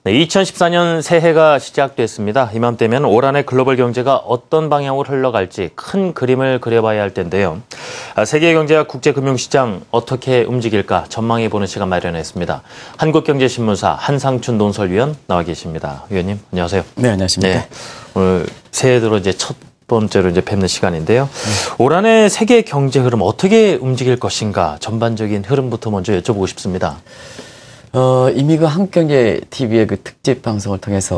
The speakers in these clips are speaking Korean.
네, 2014년 새해가 시작됐습니다. 이맘때면 올 한해 글로벌 경제가 어떤 방향으로 흘러갈지 큰 그림을 그려봐야 할 텐데요. 세계 경제와 국제 금융시장 어떻게 움직일까 전망해보는 시간 마련했습니다. 한국경제신문사 한상춘 논설위원 나와 계십니다. 위원님, 안녕하세요. 네, 안녕하십니까. 네, 오늘 새해 들어 이제 첫 번째로 뵙는 시간인데요. 올 한해 세계 경제 흐름 어떻게 움직일 것인가 전반적인 흐름부터 먼저 여쭤보고 싶습니다. 이미 그 한국경제 TV의 그 특집 방송을 통해서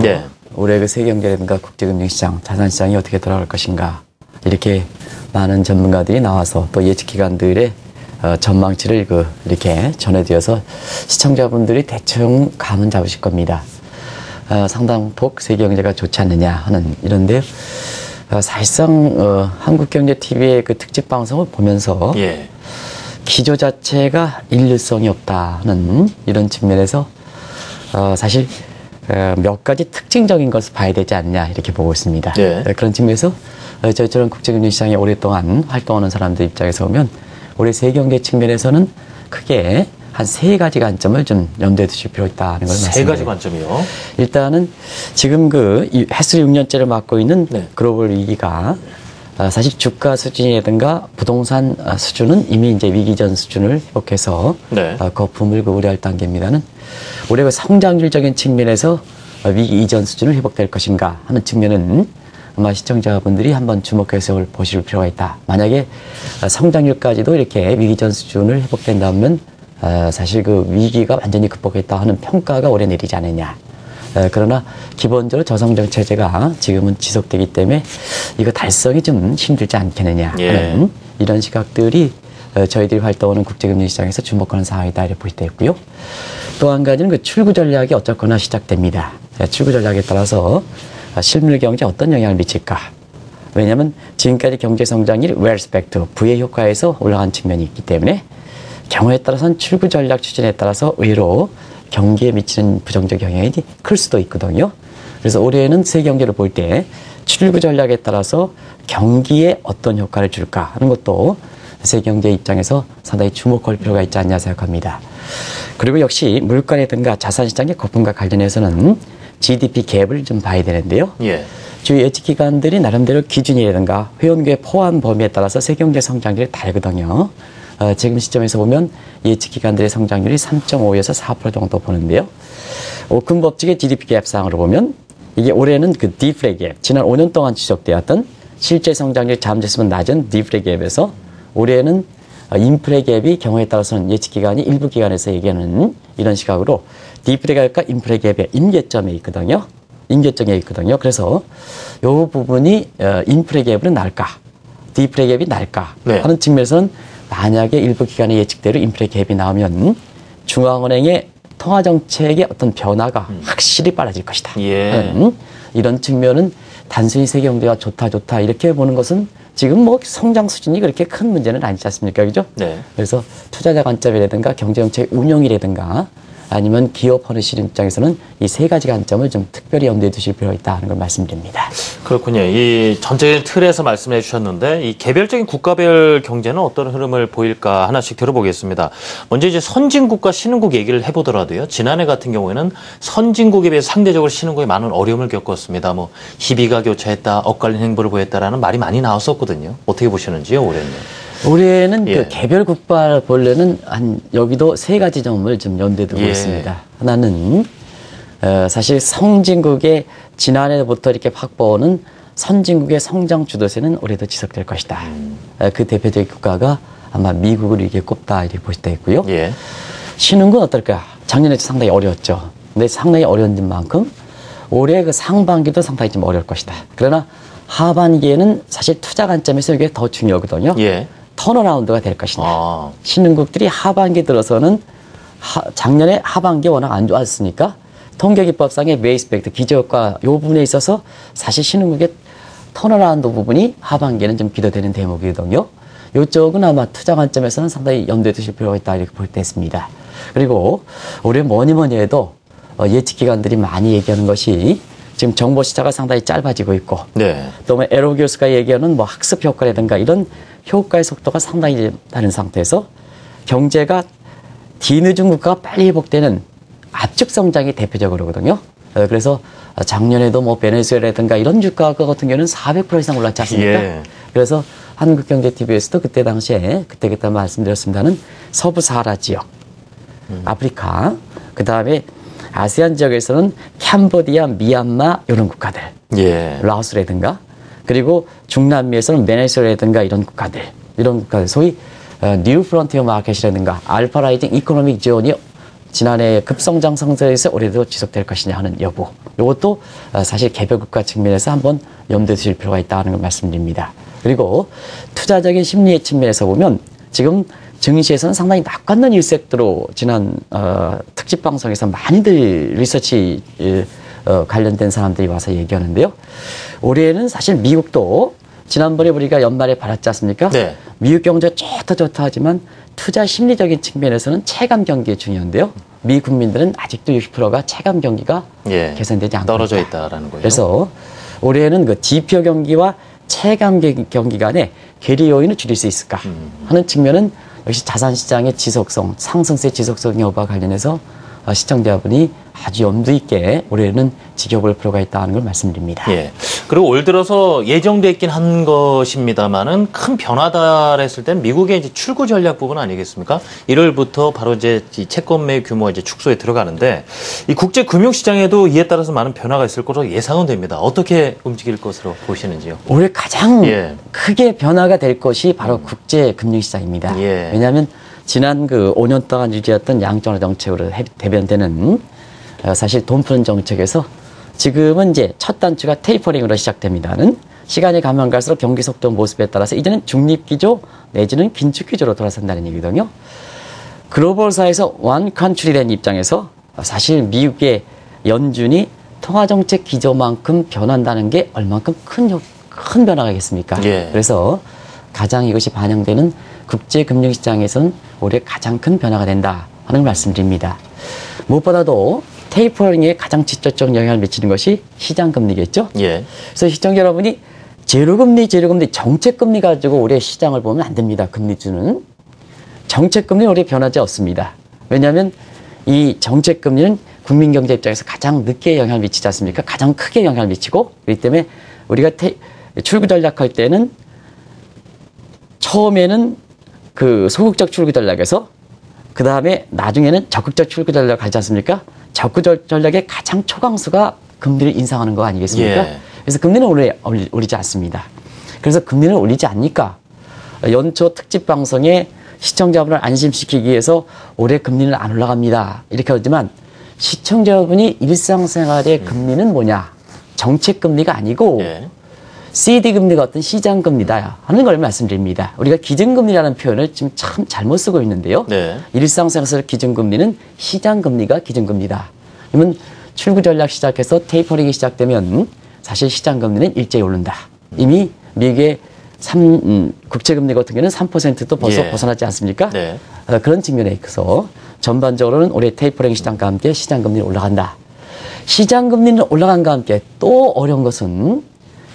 올해 그 세계경제라든가 국제금융시장, 자산시장이 어떻게 돌아갈 것인가 이렇게 많은 전문가들이 나와서 또 예측기관들의 전망치를 이렇게 전해드려서 시청자분들이 대충 감은 잡으실 겁니다. 상당폭 세계경제가 좋지 않느냐 하는 이런데 사실상 한국경제TV의 그 특집 방송을 보면서 기조 자체가 일률성이 없다는 이런 측면에서 사실 몇 가지 특징적인 것을 봐야 되지 않냐 이렇게 보고 있습니다. 그런 측면에서 저희처럼 국제금융시장에 오랫동안 활동하는 사람들 입장에서 보면 올해 세계경제 측면에서는 크게 한 세 가지 관점을 좀 염두에 두실 필요가 있다는 걸 말씀드립니다. 세 가지 관점이요? 일단은 지금 햇수리 6년째를 맡고 있는 글로벌 위기가 사실 주가 수준이라든가 부동산 수준은 이미 이제 위기 전 수준을 회복해서 거품을 우려할 단계입니다는 올해 그 성장률적인 측면에서 위기 이전 수준을 회복될 것인가 하는 측면은 아마 시청자분들이 한번 주목해서 보실 필요가 있다. 만약에 성장률까지도 이렇게 위기 전 수준을 회복된다면 사실 그 위기가 완전히 극복했다 하는 평가가 올해 내리지 않느냐. 그러나 기본적으로 저성장 체제가 지금은 지속되기 때문에 이거 달성이 좀 힘들지 않겠느냐 하는 이런 시각들이 저희들이 활동하는 국제금융시장에서 주목하는 사항이다 이렇게 볼 때 있고요. 또 한 가지는 그 출구 전략이 어쨌거나 시작됩니다. 출구 전략에 따라서 실물 경제에 어떤 영향을 미칠까? 왜냐하면 지금까지 경제 성장률이 웰스 팩터, 부의 효과에서 올라간 측면이 있기 때문에 경우에 따라서는 출구 전략 추진에 따라서 의외로 경기에 미치는 부정적 영향이 클 수도 있거든요. 그래서 올해는 세계 경제를 볼 때 출구 전략에 따라서 경기에 어떤 효과를 줄까 하는 것도 세계 경제 입장에서 상당히 주목할 필요가 있지 않냐 생각합니다. 그리고 역시 물가라든가 자산시장의 거품과 관련해서는 GDP 갭을 좀 봐야 되는데요. 주요 예측기관들이 나름대로 기준이라든가 회원국의 포함 범위에 따라서 세계 경제 성장률이 다르거든요. 지금 시점에서 보면 예측기관들의 성장률이 3.5에서 4% 정도 보는데요. 오큰 법칙의 GDP 갭상으로 보면 이게 올해는 그 디플레 갭, 지난 5년 동안 지속되었던 실제 성장률이 잠재수면 낮은 디플레 갭에서 올해는 인플레 갭이 경우에 따라서는 예측기관이 일부 기관에서 얘기하는 이런 시각으로 디플레 갭과 인플레 갭의 임계점에 있거든요. 임계점에 있거든요. 그래서 이 부분이 인플레 갭으로 날까, 디플레 갭이 날까 하는 측면에서는 만약에 일부 기관의 예측대로 인플레 갭이 나오면 중앙은행의 통화정책의 어떤 변화가 확실히 빨라질 것이다. 이런 측면은 단순히 세계 경제가 좋다 이렇게 보는 것은 지금 성장 수준이 그렇게 큰 문제는 아니지 않습니까? 그죠? 그래서 투자자 관점이라든가 경제정책 운용이라든가 아니면 기업하는 시장 입장에서는 이 세 가지 관점을 좀 특별히 염두에 두실 필요가 있다는 걸 말씀드립니다. 그렇군요. 이 전체적인 틀에서 말씀해 주셨는데 이 개별적인 국가별 경제는 어떤 흐름을 보일까 하나씩 들어보겠습니다. 먼저 이제 선진국과 신흥국 얘기를 해보더라도요. 지난해 같은 경우에는 선진국에 비해서 상대적으로 신흥국이 많은 어려움을 겪었습니다. 희비가 교차했다, 엇갈린 행보를 보였다라는 말이 많이 나왔었거든요. 어떻게 보시는지요, 올해는? 올해는 그 개별 국가 본래는 여기도 세 가지 점을 좀 염두에 두고 있습니다. 하나는 사실 선진국의 지난해부터 이렇게 확보하는 선진국의 성장 주도세는 올해도 지속될 것이다. 그 대표적인 국가가 아마 미국을 이렇게 꼽다 이렇게 보실 때 있고요. 신흥국은 어떨까? 작년에 상당히 어려웠죠. 근데 상당히 어려운 만큼 올해 그 상반기도 상당히 좀 어려울 것이다. 그러나 하반기에는 사실 투자 관점에서 이게 더 중요하거든요. 턴어라운드가 될 것이냐. 신흥국들이 하반기 들어서는 작년에 하반기 워낙 안 좋았으니까 통계기법상의 베이스 팩트, 기저효과 이 부분에 있어서 사실 신흥국의 턴어라운드 부분이 하반기에는 좀 기대되는 대목이거든요. 이쪽은 아마 투자 관점에서는 상당히 염두에 두실 필요가 있다 이렇게 볼 때 있습니다. 그리고 올해 뭐니 해도 예측기관들이 많이 얘기하는 것이 지금 정보 시차가 상당히 짧아지고 있고 또 에로 교수가 얘기하는 학습 효과라든가 이런 효과의 속도가 상당히 다른 상태에서 경제가 뒤늦은 국가가 빨리 회복되는 압축 성장이 대표적으로거든요. 그래서 작년에도 뭐 베네수엘라든가 이런 주가 같은 경우는 400% 이상 올랐지 않습니까? 예. 그래서 한국경제TV에서도 그때 당시에 그때 말씀드렸습니다는 서부 사하라 지역, 아프리카, 그 다음에 아세안 지역에서는 캄보디아, 미얀마 이런 국가들, 예. 라오스라든가, 그리고 중남미에서는 베네수엘라든가 이런 국가들, 소위 뉴 프론티어 마켓이라든가 알파라이징 이코노믹 지원이 지난해 급성장 상승에서 올해도 지속될 것이냐 하는 여부, 이것도 사실 개별 국가 측면에서 한번 염두에 두실 필요가 있다는 걸 말씀드립니다. 그리고 투자적인 심리의 측면에서 보면 지금 증시에서는 상당히 낙관론 일색으로 지난 특집 방송에서 많이들 리서치 관련된 사람들이 와서 얘기하는데요. 올해는 사실 미국도 지난번에 우리가 연말에 받았지 않습니까? 네. 미국 경제가 좋다 하지만 투자 심리적인 측면에서는 체감 경기가 중요한데요. 미 국민들은 아직도 60%가 체감 경기가 예. 개선되지 않고 떨어져 있다. 있다라는 거예요. 그래서 올해는 그 지표 경기와 체감 경기 간의 괴리 요인을 줄일 수 있을까 하는 측면은 역시 자산시장의 지속성, 상승세 지속성 여부와 관련해서 시청자분이 아주 염두 있게 올해는 지켜볼 필요가 있다는 걸 말씀드립니다. 예. 그리고 올 들어서 예정돼 있긴 한 것입니다만은 큰 변화다 했을 땐 미국의 이제 출구 전략 부분 아니겠습니까? 1월부터 바로 이제 이 채권 매입 규모가 이제 축소에 들어가는데 이 국제 금융 시장에도 이에 따라서 많은 변화가 있을 것으로 예상은 됩니다. 어떻게 움직일 것으로 보시는지요? 올해 가장 예. 크게 변화가 될 것이 바로 국제 금융 시장입니다. 예. 왜냐하면 지난 그 5년 동안 유지했던 양전화 정책으로 대변되는 사실 돈 푸는 정책에서 지금은 이제 첫 단추가 테이퍼링으로 시작됩니다는 시간이 가면 갈수록 경기 속도 모습에 따라서 이제는 중립기조 내지는 긴축기조로 돌아선다는 얘기거든요. 글로벌사에서 원 컨트리 된 입장에서 사실 미국의 연준이 통화정책 기조만큼 변한다는 게 얼만큼 큰 변화가겠습니까? 예. 그래서 가장 이것이 반영되는 국제금융시장에서는 올해 가장 큰 변화가 된다 하는 말씀드립니다. 무엇보다도 테이퍼링에 가장 직접적 영향을 미치는 것이 시장금리겠죠? 예. 그래서 시청자 여러분이 제로금리, 정책금리 가지고 올해 시장을 보면 안 됩니다. 금리주는. 정책금리 올해 변하지 않습니다. 왜냐하면 이 정책금리는 국민경제 입장에서 가장 늦게 영향을 미치지 않습니까? 가장 크게 영향을 미치고, 그렇기 때문에 우리가 출구 전략할 때는 처음에는 그 소극적 출구 전략에서 그 다음에 나중에는 적극적 출구 전략을 하지 않습니까? 적극적 전략의 가장 초강수가 금리를 인상하는 거 아니겠습니까? 예. 그래서 금리는 올리지 않습니다. 그래서 금리는 올리지 않으니까 연초 특집 방송에 시청자분을 안심시키기 위해서 올해 금리는 안 올라갑니다. 이렇게 하지만 시청자분이 일상생활의 금리는 뭐냐? 정책금리가 아니고 예. CD금리가 어떤 시장금리다 하는 걸 말씀드립니다. 우리가 기준금리라는 표현을 지금 참 잘못 쓰고 있는데요. 네. 일상생활에서 기준금리는 시장금리가 기준금리다. 그러면 출구 전략 시작해서 테이퍼링이 시작되면 사실 시장금리는 일제히 오른다. 이미 미국의 국채금리 같은 경우는 3%도 벌써 예. 벗어나지 않습니까? 네. 그런 측면에 있어서 전반적으로는 올해 테이퍼링 시장과 함께 시장금리는 올라간다. 시장금리는 올라간과 함께 또 어려운 것은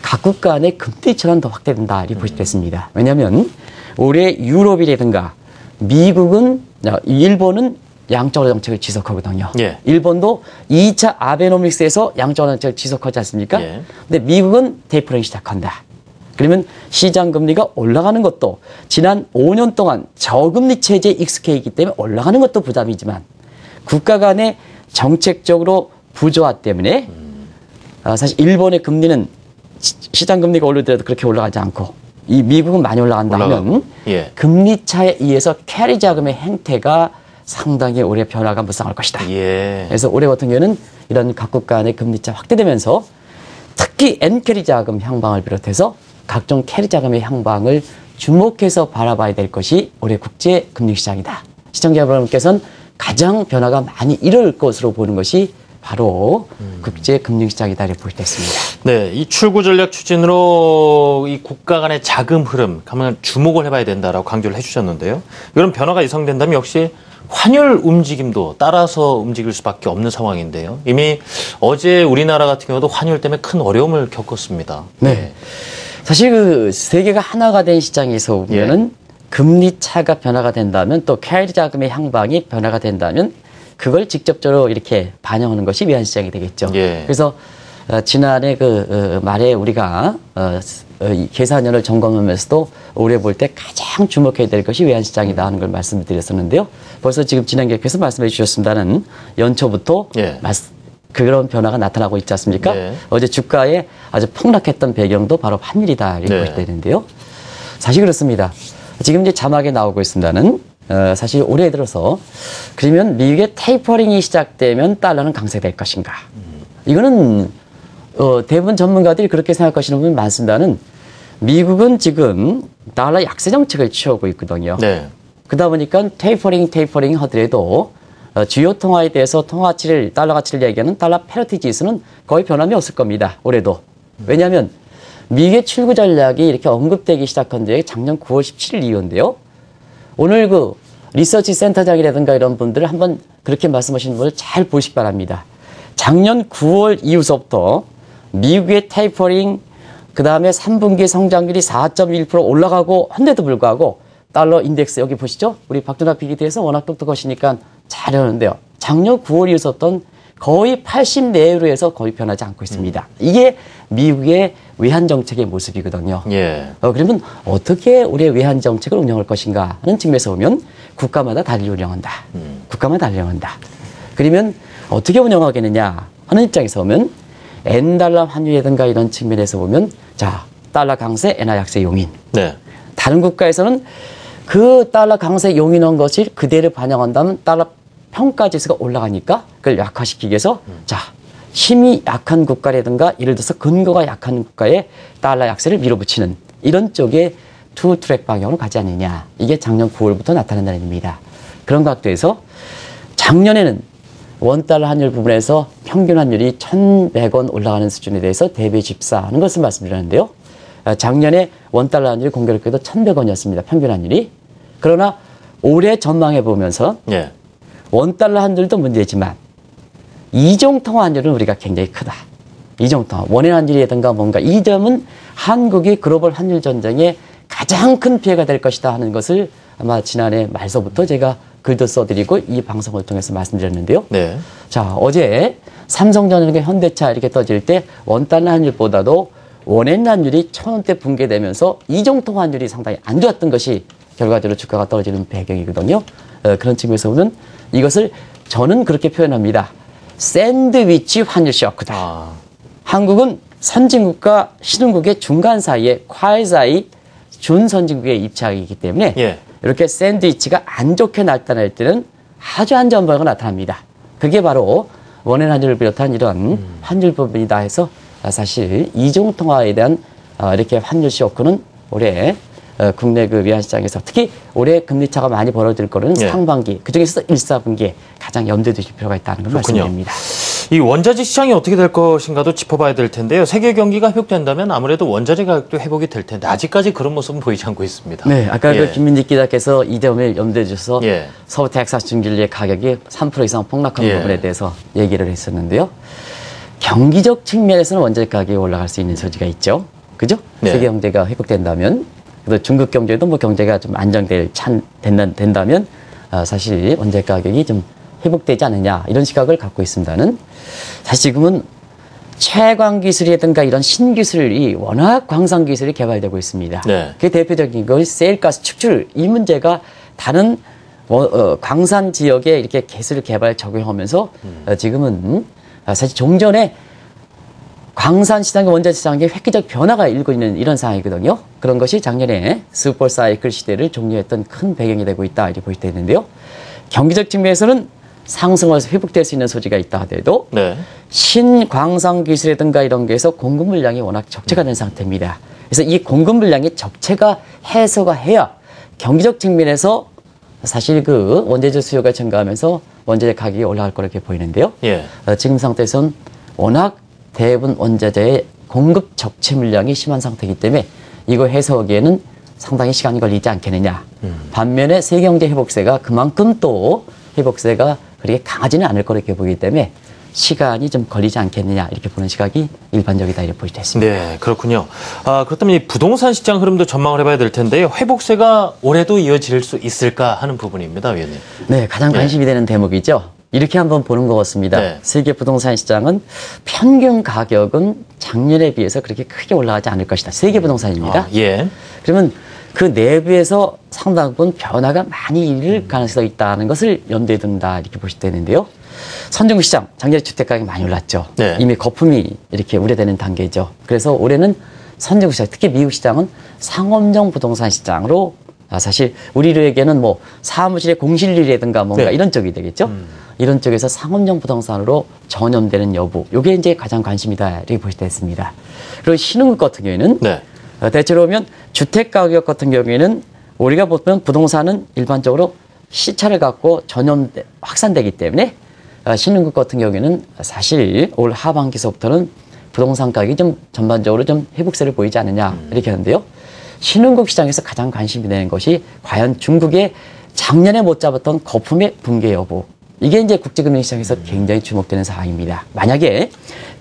각국 간의 금리 전환도 확대된다. 이렇게 보시겠습니다. 왜냐하면 올해 유럽이라든가 미국은, 일본은 양적완화 정책을 지속하거든요. 예. 일본도 2차 아베노믹스에서 양적완화 정책을 지속하지 않습니까? 예. 근데 미국은 테이퍼링 시작한다. 그러면 시장 금리가 올라가는 것도 지난 5년 동안 저금리 체제에 익숙해 있기 때문에 올라가는 것도 부담이지만 국가 간의 정책적으로 부조화 때문에 사실 일본의 금리는 시장 금리가 오르더라도 그렇게 올라가지 않고 이 미국은 많이 올라간다 하면 예. 금리 차에 의해서 캐리 자금의 행태가 상당히 올해 변화가 무쌍할 것이다. 예. 그래서 올해 같은 경우에는 이런 각국 간의 금리차 확대되면서 특히 N캐리 자금 향방을 비롯해서 각종 캐리 자금의 향방을 주목해서 바라봐야 될 것이 올해 국제 금융시장이다. 시청자 여러분께서는 가장 변화가 많이 이룰 것으로 보는 것이 바로 국제 금융시장이다 이렇게 볼 수 있습니다. 네, 이 출구 전략 추진으로 이 국가 간의 자금 흐름 가면 주목을 해봐야 된다라고 강조를 해주셨는데요. 이런 변화가 예상된다면 역시 환율 움직임도 따라서 움직일 수밖에 없는 상황인데요. 이미 어제 우리나라 같은 경우도 환율 때문에 큰 어려움을 겪었습니다. 네. 사실 그 세계가 하나가 된 시장에서 보면은 금리 차가 변화가 된다면 또 캐리 자금의 향방이 변화가 된다면 그걸 직접적으로 이렇게 반영하는 것이 외환시장이 되겠죠. 예. 그래서 지난해 말에 우리가 이 계산년을 점검하면서도 올해 볼 때 가장 주목해야 될 것이 외환시장이다 하는 걸 말씀드렸었는데요. 벌써 지금 진행객께서 말씀해 주셨습니다는 연초부터 예. 그런 변화가 나타나고 있지 않습니까? 네. 어제 주가에 아주 폭락했던 배경도 바로 환율이다 이렇게 네. 볼 되는데요. 사실 그렇습니다. 지금 이제 자막에 나오고 있습니다는 사실 올해 들어서 그러면 미국의 테이퍼링이 시작되면 달러는 강세될 것인가? 이거는 대부분 전문가들이 그렇게 생각하시는 분이 많습니다는 미국은 지금 달러 약세 정책을 취하고 있거든요. 네. 그러다 보니까 테이퍼링 하더라도 주요 통화에 대해서 달러 가치를 얘기하는 달러 패러티 지수는 거의 변함이 없을 겁니다. 올해도. 왜냐하면 미국의 출구 전략이 이렇게 언급되기 시작한 게 작년 9월 17일 이후인데요. 오늘 리서치 센터장이라든가 이런 분들 한번 그렇게 말씀하시는 분을 잘 보시기 바랍니다. 작년 9월 이후서부터 미국의 테이퍼링 그 다음에 3분기 성장률이 4.1% 올라가고 한데도 불구하고 달러 인덱스 여기 보시죠? 우리 박준하 PD에서 워낙 똑똑하시니까 잘 하는데요. 작년 9월 이후서부터는 거의 80 내외로 해서 거의 변하지 않고 있습니다. 이게 미국의 외환 정책의 모습이거든요. 예. 그러면 어떻게 우리의 외환 정책을 운영할 것인가 하는 측면에서 보면 국가마다 달리 운영한다. 국가마다 달리 운영한다. 그러면 어떻게 운영하겠느냐 하는 입장에서 보면 N달러 환율이라든가 이런 측면에서 보면 자 달러 강세, 엔화 약세 용인. 네. 다른 국가에서는 그 달러 강세 용인한 것이 그대로 반영한다면 달러 평가 지수가 올라가니까 그걸 약화시키기 위해서 자 힘이 약한 국가라든가 예를 들어서 근거가 약한 국가에 달러 약세를 밀어붙이는 이런 쪽의 투 트랙 방향으로 가지 않느냐. 이게 작년 9월부터 나타난다는 의미입니다. 그런 각도에서 작년에는 원달러 환율 부분에서 평균 환율이 1,100원 올라가는 수준에 대해서 대비 집사하는 것을 말씀드렸는데요. 작년에 원달러 환율이 공교롭게도 1,100원이었습니다. 평균 환율이. 그러나 올해 전망해 보면서 예. 원달러 환율도 문제지만 이종통화 환율은 우리가 굉장히 크다. 이종통화, 원외 환율이라든가 뭔가 이 점은 한국이 글로벌 환율 전쟁에 가장 큰 피해가 될 것이다 하는 것을 아마 지난해 말서부터 제가 글도 써드리고 이 방송을 통해서 말씀드렸는데요. 네. 자, 어제 삼성전자나 현대차 이렇게 떠질 때 원달러 환율보다도 원엔 환율이 1,000원대 붕괴되면서 이종통화 환율이 상당히 안 좋았던 것이 결과적으로 주가가 떨어지는 배경이거든요. 그런 측면에서 보면 이것을 저는 그렇게 표현합니다. 샌드위치 환율 쇼크다. 한국은 선진국과 신흥국의 중간 사이에 콰이사이 준선진국의 입장이기 때문에 예. 이렇게 샌드위치가 안 좋게 나타날 때는 아주 안 좋은 변화가 나타납니다. 그게 바로 원엔 환율을 비롯한 이런 환율 부분이다 해서 사실 이종통화에 대한 이렇게 환율 쇼크는 올해 국내 외환시장에서 특히 올해 금리차가 많이 벌어질 거는 예. 상반기, 그중에서 1, 4분기에 가장 염두에 두실 필요가 있다는 걸 그렇군요. 말씀드립니다. 이 원자재 시장이 어떻게 될 것인가도 짚어봐야 될 텐데요. 세계 경기가 회복된다면 아무래도 원자재 가격도 회복이 될 텐데 아직까지 그런 모습은 보이지 않고 있습니다. 네, 아까 예. 김민지 기자께서 이 점을 염두에 주셔서 예. 서울 텍사스 중진리의 가격이 3% 이상 폭락한 예. 부분에 대해서 얘기를 했었는데요. 경기적 측면에서는 원자재 가격이 올라갈 수 있는 소지가 있죠. 그죠? 네. 세계 경제가 회복된다면, 그래서 중국 경제도 뭐 경제가 좀 된다면 사실 원자재 가격이 좀 회복되지 않느냐 이런 시각을 갖고 있습니다는 사실 지금은 채광 기술이라든가 이런 신기술이 워낙 광산 기술이 개발되고 있습니다. 네. 그 대표적인 것이 세일가스 축출 이 문제가 다른 광산 지역에 이렇게 기술을 개발 적용하면서 지금은 사실 종전에 광산 시장과 원자재 시장의 획기적 변화가 일고 있는 이런 상황이거든요. 그런 것이 작년에 슈퍼 사이클 시대를 종료했던 큰 배경이 되고 있다 이렇게 볼 때 있는데요. 경기적 측면에서는 상승해서 회복될 수 있는 소지가 있다 하더라도 네. 신광산 기술이라든가 이런 게에서 공급 물량이 워낙 적체가 된 상태입니다. 그래서 이 공급 물량이 적체가 해소가 해야 경기적 측면에서 사실 그 원자재 수요가 증가하면서 원자재 가격이 올라갈 거렇게 보이는데요. 예. 지금 상태에서는 워낙 대부분 원자재의 공급 적체 물량이 심한 상태이기 때문에 이거 해소하기에는 상당히 시간이 걸리지 않겠느냐. 반면에 세계경제 회복세가 그만큼 또 회복세가 그렇게 강하지는 않을 거렇게 보기 때문에 시간이 좀 걸리지 않겠느냐 이렇게 보는 시각이 일반적이다 이렇게 보실 수 있습니다. 네, 그렇군요. 그렇다면 이 부동산 시장 흐름도 전망을 해봐야 될 텐데요. 회복세가 올해도 이어질 수 있을까 하는 부분입니다, 위원님. 네, 가장 관심이 되는 대목이죠. 이렇게 한번 보는 것 같습니다. 네. 세계 부동산 시장은 평균 가격은 작년에 비해서 그렇게 크게 올라가지 않을 것이다. 세계 부동산입니다. 예. 그러면 그 내부에서 상당 부분 변화가 많이 일을 가능성이 있다는 것을 염두에 둔다 이렇게 보시면 되는데요. 선진국 시장 작년에 주택 가격이 많이 올랐죠. 네. 이미 거품이 이렇게 우려되는 단계죠. 그래서 올해는 선진국 시장, 특히 미국 시장은 상업용 부동산 시장으로 사실 우리에게는 뭐 사무실의 공실률이라든가 뭔가 네. 이런 쪽이 되겠죠. 이런 쪽에서 상업용 부동산으로 전염되는 여부, 이게 이제 가장 관심이다 이렇게 보시면 되겠습니다. 그리고 신흥국 같은 경우에는 네. 대체로 보면 주택 가격 같은 경우에는 우리가 보면 부동산은 일반적으로 시차를 갖고 확산되기 때문에 신흥국 같은 경우에는 사실 올 하반기서부터는 부동산 가격이 좀 전반적으로 좀 회복세를 보이지 않느냐 이렇게 하는데요. 신흥국 시장에서 가장 관심이 되는 것이 과연 중국의 작년에 못 잡았던 거품의 붕괴 여부. 이게 이제 국제금융시장에서 굉장히 주목되는 사항입니다. 만약에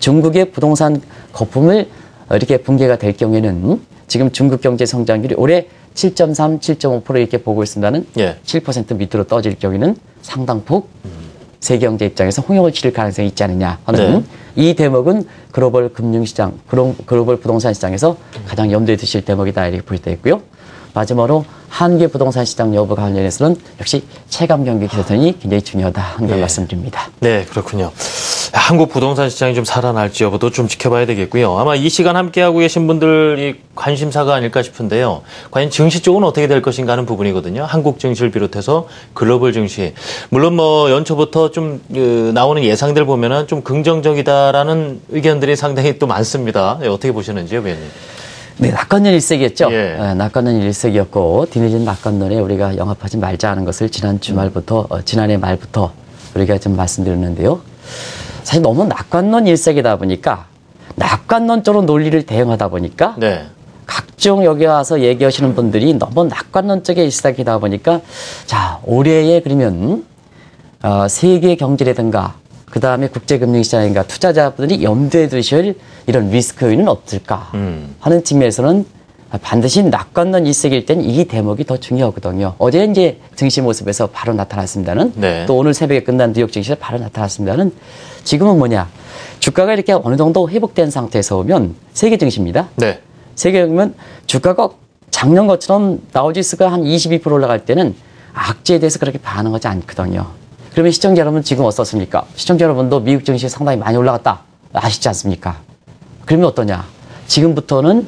중국의 부동산 거품을 이렇게 붕괴가 될 경우에는 지금 중국 경제 성장률이 올해 7.3, 7.5% 이렇게 보고 있습니다는 예. 7% 밑으로 떨어질 경우에는 상당폭 세계 경제 입장에서 홍역을 치를 가능성이 있지 않느냐 하는 네. 이 대목은 글로벌 금융시장, 글로벌 부동산 시장에서 가장 염두에 두실 대목이다 이렇게 볼 때 있고요. 마지막으로 한국의 부동산 시장 여부 관련해서는 역시 체감 경기 개선이 굉장히 중요하다 하는 걸 예. 말씀드립니다. 네, 그렇군요. 한국 부동산 시장이 좀 살아날지 여부도 좀 지켜봐야 되겠고요. 아마 이 시간 함께하고 계신 분들이 관심사가 아닐까 싶은데요. 과연 증시 쪽은 어떻게 될 것인가 하는 부분이거든요. 한국 증시를 비롯해서 글로벌 증시. 물론 뭐 연초부터 좀 나오는 예상들 보면은 좀 긍정적이다라는 의견들이 상당히 또 많습니다. 네, 어떻게 보시는지요, 위원님? 네, 낙관론 일색이었죠. 예. 낙관론 일색이었고 뒤늦은 낙관론에 우리가 영합하지 말자 하는 것을 지난 주말부터 지난해 말부터 우리가 좀 말씀드렸는데요. 사실 너무 낙관론 일색이다 보니까 낙관론적으로 논리를 대응하다 보니까 네. 각종 여기 와서 얘기하시는 분들이 너무 낙관론적인 일색이다 보니까 자 올해에 그러면 세계 경제라든가 그 다음에 국제금융시장인가 투자자분들이 염두에 두실 이런 리스크 요인은 없을까 하는 측면에서는 반드시 낙관론 일색일 땐 이 대목이 더 중요하거든요. 어제 이제 증시 모습에서 바로 나타났습니다는 네. 또 오늘 새벽에 끝난 뉴욕 증시에서 바로 나타났습니다는 지금은 뭐냐 주가가 이렇게 어느 정도 회복된 상태에서 오면 세계 증시입니다. 네. 세계 보면 주가가 작년 것처럼 다우지수가 한 22% 올라갈 때는 악재에 대해서 그렇게 반응하지 않거든요. 그러면 시청자 여러분 지금 어떻습니까? 시청자 여러분도 미국 증시 상당히 많이 올라갔다 아시지 않습니까? 그러면 어떠냐? 지금부터는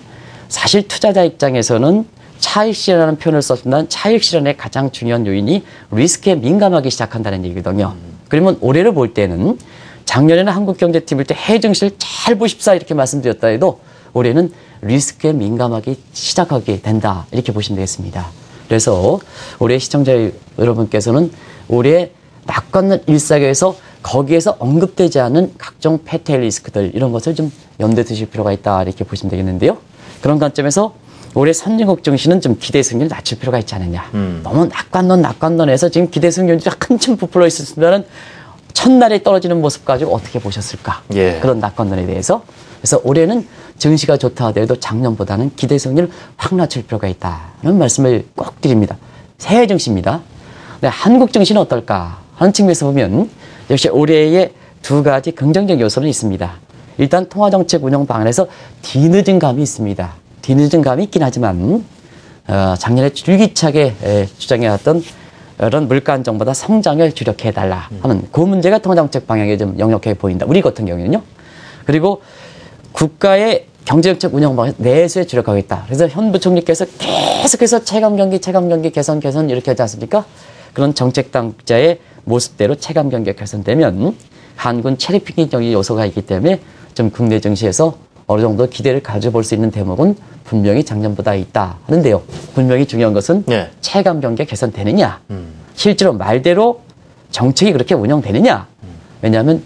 사실 투자자 입장에서는 차익 실현이라는 표현을 썼지만 차익 실현의 가장 중요한 요인이 리스크에 민감하기 시작한다는 얘기거든요. 그러면 올해를 볼 때는 작년에는 한국경제TV일 때 해외 증시를 잘 보십사 이렇게 말씀드렸다 해도 올해는 리스크에 민감하기 시작하게 된다 이렇게 보시면 되겠습니다. 그래서 올해 시청자 여러분께서는 올해 낙관론 일사계에서 거기에서 언급되지 않은 각종 패텔 리스크들 이런 것을 좀 염두에 두실 필요가 있다 이렇게 보시면 되겠는데요. 그런 관점에서 올해 선진국 증시는 좀 기대 승률을 낮출 필요가 있지 않느냐. 너무 낙관론에서 지금 기대 승률이 한참 부풀어 있었으면 첫날에 떨어지는 모습 가지고 어떻게 보셨을까. 예. 그런 낙관론에 대해서. 그래서 올해는 증시가 좋다 하더라도 작년보다는 기대 승률을 확 낮출 필요가 있다는 말씀을 꼭 드립니다. 해외 증시입니다. 네, 한국 증시는 어떨까 하는 측면에서 보면 역시 올해의 두 가지 긍정적 요소는 있습니다. 일단 통화정책 운영 방안에서 뒤늦은 감이 있습니다. 뒤늦은 감이 있긴 하지만 작년에 줄기차게 주장해왔던 이런 물가 안정보다 성장을 주력해달라 하는 그 문제가 통화정책 방향에 좀 역력하게 보인다. 우리 같은 경우에는요. 그리고 국가의 경제정책 운영 방향 내수에 주력하겠다. 그래서 현 부총리께서 계속해서 체감경기 개선 이렇게 하지 않습니까? 그런 정책 당국자의 모습대로 체감경기가 개선되면 한군 체리핑king 요소가 있기 때문에 좀 국내 증시에서 어느 정도 기대를 가져볼 수 있는 대목은 분명히 작년보다 있다 하는데요. 분명히 중요한 것은 네. 체감경기가 개선되느냐. 실제로 말대로 정책이 그렇게 운영되느냐. 왜냐하면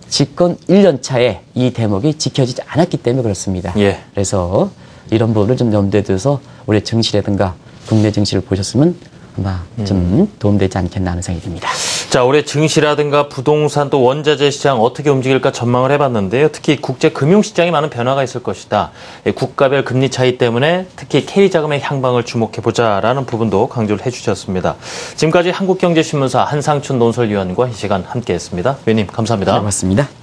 집권 1년 차에 이 대목이 지켜지지 않았기 때문에 그렇습니다. 예. 그래서 이런 부분을 좀 염두에 두어서 올해 증시라든가 국내 증시를 보셨으면 아마 좀 도움되지 않겠나 하는 생각이 듭니다. 자, 올해 증시라든가 부동산 또 원자재 시장 어떻게 움직일까 전망을 해봤는데요. 특히 국제 금융시장에 많은 변화가 있을 것이다. 국가별 금리 차이 때문에 특히 K자금의 향방을 주목해보자라는 부분도 강조를 해주셨습니다. 지금까지 한국경제신문사 한상춘 논설위원과 이 시간 함께했습니다. 위원님 감사합니다. 고맙습니다.